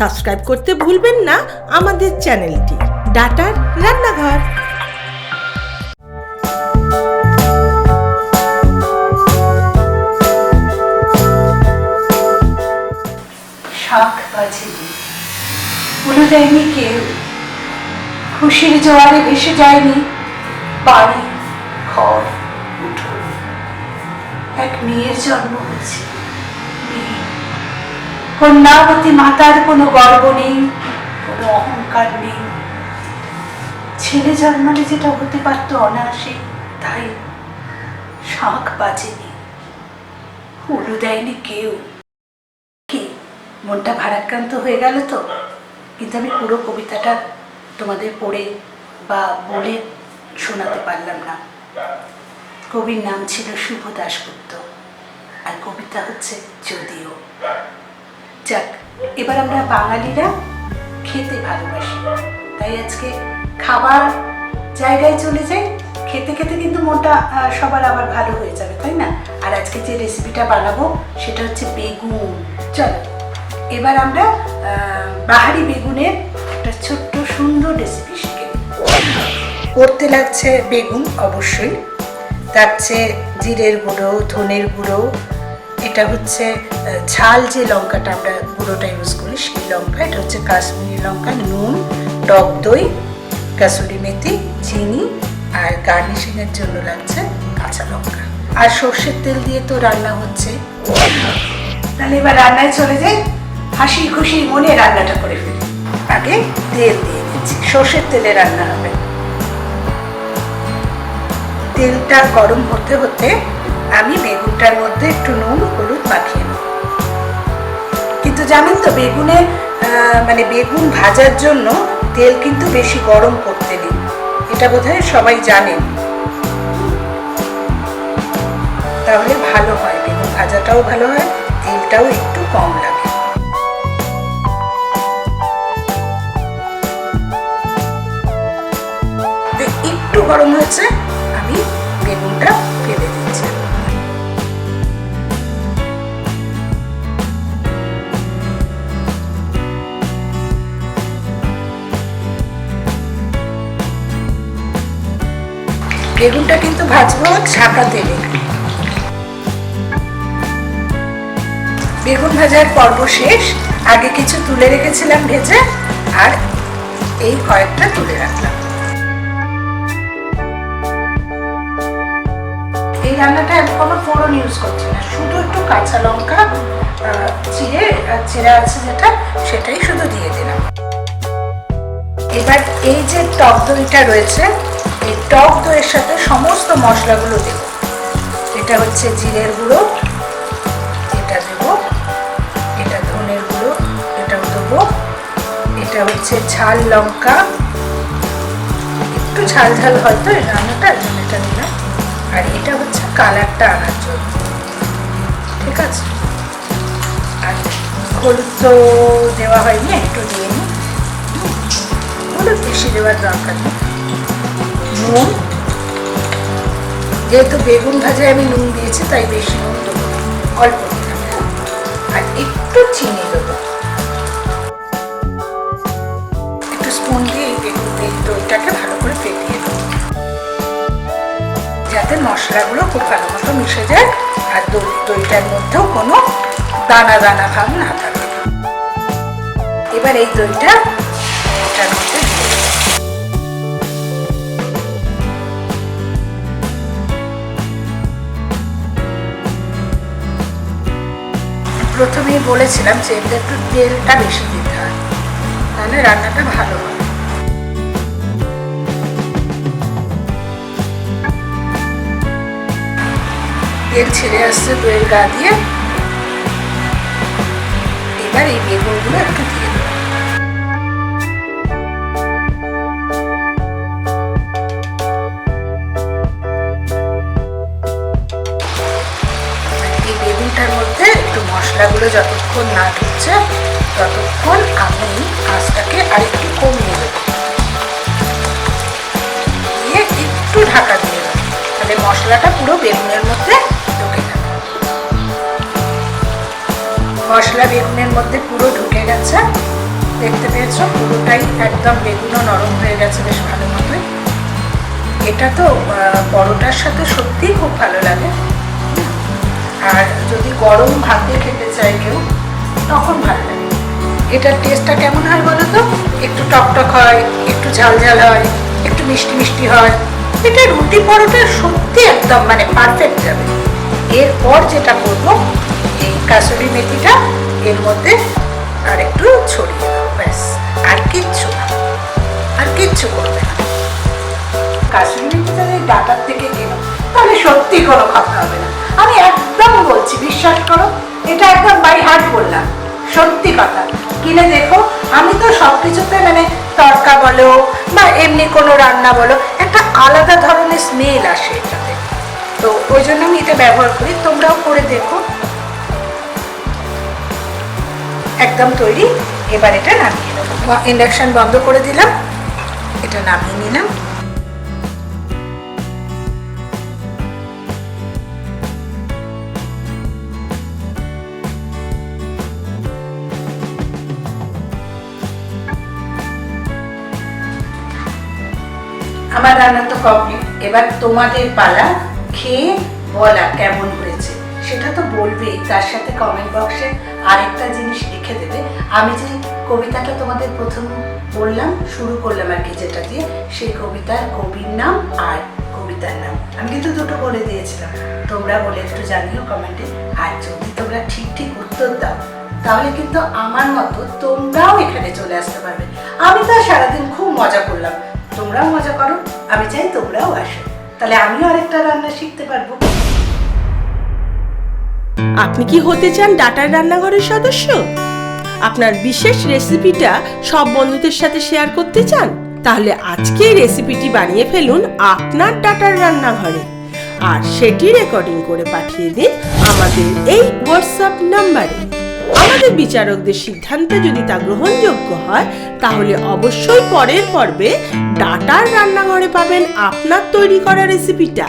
Subscribe করতে ভুলবেন না আমাদের চ্যানেলটি ডাটার রান্নাঘর। শাক বাজেনি, উড়ে দেয়নি কেউ, খুশির জোয়ারে ভেসে যায়নি বাড়ি ঘর উঠোন। এক মেয়ের জন্ম হয়েছে, মেয়ে কন্যাবতী মাতার কোনো গর্ব নেই, কোনো অহংকার নেই। ছেলে জন্মালে যেটা হতে পারত অনায়াসে, তাই শাক বাজেনি, উড়ে দেয়নি কেউ। কি মনটা ভারাক্রান্ত হয়ে গেল তো? কিন্তু আমি পুরো কবিতাটা তোমাদের পড়ে বা বলে শোনাতে পারলাম না। কবির নাম ছিল শুভ দাশগুপ্ত, আর কবিতা হচ্ছে যদিও। যাক, এবার আমরা বাঙালিরা খেতে ভালোবাসি, তাই আজকে খাবার জায়গায় চলে যাই। খেতে খেতে কিন্তু মনটা সবার আবার ভালো হয়ে যাবে, তাই না? আর আজকে যে রেসিপিটা বানাবো সেটা হচ্ছে বেগুন। চলো এবার আমরা বাহারি বেগুনের একটা ছোট্ট সুন্দর রেসিপি শিখে নিই। করতে লাগছে বেগুন, অবশ্যই তার চেয়ে জিরের গুঁড়ো, ধনের গুঁড়ো, এটা হচ্ছে ঝাল যে লঙ্কাটা আমরা গুঁড়োটা ইউজ করি সেই লঙ্কা, এটা হচ্ছে কাশ্মীরি লঙ্কা, নুন, টক দই, কাসুরি মেথি, চিনি, আর গার্নিশিংয়ের জন্য লাগছে কাঁচা লঙ্কা। আর সর্ষের তেল দিয়ে তো রান্না হচ্ছে। তাহলে এবার রান্নায় চলে যাই, হাসি খুশি মনে রান্নাটা করে ফেলি। আগে তেল দিয়ে দিচ্ছি, সর্ষের তেলে রান্না হবে। তেলটা গরম হতে হতে আমি বেগুনটার মধ্যে একটু নুন হলুদ মাখিয়ে নেব। কিন্তু জানেন তো, বেগুন ভাজার জন্য তেল কিন্তু বেশি গরম করতে নেই, এটা বোধহয় সবাই জানেন। তাহলে ভালো হয়, বেগুন ভাজাটাও ভালো হয়, তেলটাও একটু কম লাগে। একটু গরম হয়েছে, আমি বেগুনটা ফেলে দিচ্ছি। বেগুনটা কিন্তু ভাজবো ছাকা তেলে। বেগুন ভাজার পর্ব শেষ। আগে কিছু তুলে রেখেছিলাম ভেজে, আর এই কয়েকটা তুলে রাখলাম। এই রান্নাটা আমি কোনো ফোড়ন ইউজ করছি না, শুধু একটু কাঁচা লঙ্কা চিড়ে আছে যেটা, সেটাই শুধু দিয়ে দিলাম। এবার এই যে টক দইটা রয়েছে, এই টক দইয়ের সাথে সমস্ত মশলাগুলো দেব। এটা হচ্ছে জিরের গুঁড়ো, এটা দেব, এটা ধনের গুঁড়ো, এটাও দেবো, এটা হচ্ছে ঝাল লঙ্কা, একটু ঝাল ঝাল হয়তো এই রান্নাটা, জন্য এটা দিলাম। আর এটা হচ্ছে কালারটা আনার জন্য, ঠিক আছে? আর হলুদ তো দেওয়া হয়নি, একটু দিয়ে নিই, হলুদ বেশি দেওয়ার দরকার নেই। নুন, যেহেতু বেগুন ভাজায় আমি নুন দিয়েছি তাই বেশি নুন দেবো, অল্প দিলাম। আর একটু চিনি দেবো, একটু স্পুন দিয়ে এই দইটাকে ভালো করে ফেটিয়ে দেবো, যাতে মশলাগুলো খুব ভালো মতো মিশে যায় আর দইটার মধ্যেও কোনো দানা দানা ভাব না থাকে। এবার এই দইটা এটার মধ্যে দিয়ে দেবো। প্রথমেই বলেছিলাম যে এতে একটু তেলটা বেশি দিতে হয়, তাহলে রান্নাটা ভালো হয়। তেল ছেড়ে আসছে দইয়ের গা দিয়ে। এবার এই বেগুনগুলো একটু দিয়ে দেবো। এই বেগুনটার মধ্যে একটু মশলাগুলো যতক্ষণ না ঢুকছে ততক্ষণ আমি আঁচটাকে আরেকটু কমিয়ে দেবো, দিয়ে একটু ঢাকা দিয়ে দেবো, তাহলে মশলাটা পুরো বেগুনের মধ্যে ঢুকে যাবে। মশলা বেগুনের মধ্যে পুরো ঢুকে গেছে। দেখতে পেয়েছো পুরোটাই একদম বেগুনও নরম হয়ে গেছে বেশ ভালো মতোই। এটা তো পরোটার সাথে সত্যিই খুব ভালো লাগে। আর যদি গরম ভাতে খেতে চাই কেউ তখন ভালো লাগে। এটার টেস্টটা কেমন হয় বলো তো? একটু টকটক হয়, একটু ঝাল ঝাল হয়, একটু মিষ্টি মিষ্টি হয়। এটা রুটি পরোটা সত্যি একদম মানে পারফেক্ট যাবে। এরপর যেটা করবো, এই কাসুরি মেথিটা এর মধ্যে আর একটু ছড়িয়ে দেবো, ব্যাস। আর কিচ্ছু না, আর কিচ্ছু করবে না। কাসুরি মেথিটা এই ডাটার থেকে কেনো, তাহলে সত্যি কোনো কথা হবে না। আমি একদম বলছি, বিশ্বাস করো, এটা একদম বাই হার্ট বললাম, সত্যি কথা। কিনে দেখো, আমি তো সব কিছুতে মানে তড়কা বলো বা এমনি কোনো রান্না বলো, একটা আলাদা ধরনের স্মেল আসে এটাতে। তো ওই জন্য আমি এটা ব্যবহার করি, তোমরাও করে দেখো। একদম তৈরি। এবার এটা নামিয়ে নেবো। ইন্ডাকশন বন্ধ করে দিলাম, এটা নামিয়ে নিলাম। আমার রান্না তো কমপ্লিট। এবার তোমাদের পালা খেয়ে বলা কেমন হয়েছে। সেটা তো বলবেই, তার সাথে কমেন্ট বক্সে আরেকটা জিনিস লিখে দেবে। আমি যে কবিতাটা তোমাদের প্রথম বললাম, শুরু করলাম আর কি যেটা দিয়ে, সেই কবিতার কবির নাম আর কবিতার নাম আমি কিন্তু দুটো বলে দিয়েছিলাম। তোমরা বলে একটু জানিও কমেন্টে। আর যদি তোমরা ঠিক ঠিক উত্তর দাও তাহলে কিন্তু আমার মতো তোমরাও এখানে চলে আসতে পারবে। আমি তো সারাদিন খুব মজা করলাম, তোমরাও মজা করো। আমি চাই তোমরাও আসো, তাহলে আমিও আরেকটা রান্না শিখতে পারবো। আপনি কি হতে চান ডাটার রান্নাঘরের সদস্য? আপনার বিশেষ রেসিপিটা সব বন্ধুদের সাথে শেয়ার করতে চান? তাহলে আজকেই রেসিপিটি বানিয়ে ফেলুন আপনার ডাটার রান্নাঘরে, আর সেটি রেকর্ডিং করে পাঠিয়ে দিন আমাদের এই হোয়াটসঅ্যাপ নাম্বারে। আমাদের বিচারকদের সিদ্ধান্তে যদি তা গ্রহণযোগ্য হয় তাহলে অবশ্যই পরের পর্বে ডাটার রান্নাঘরে পাবেন আপনার তৈরি করা রেসিপিটা।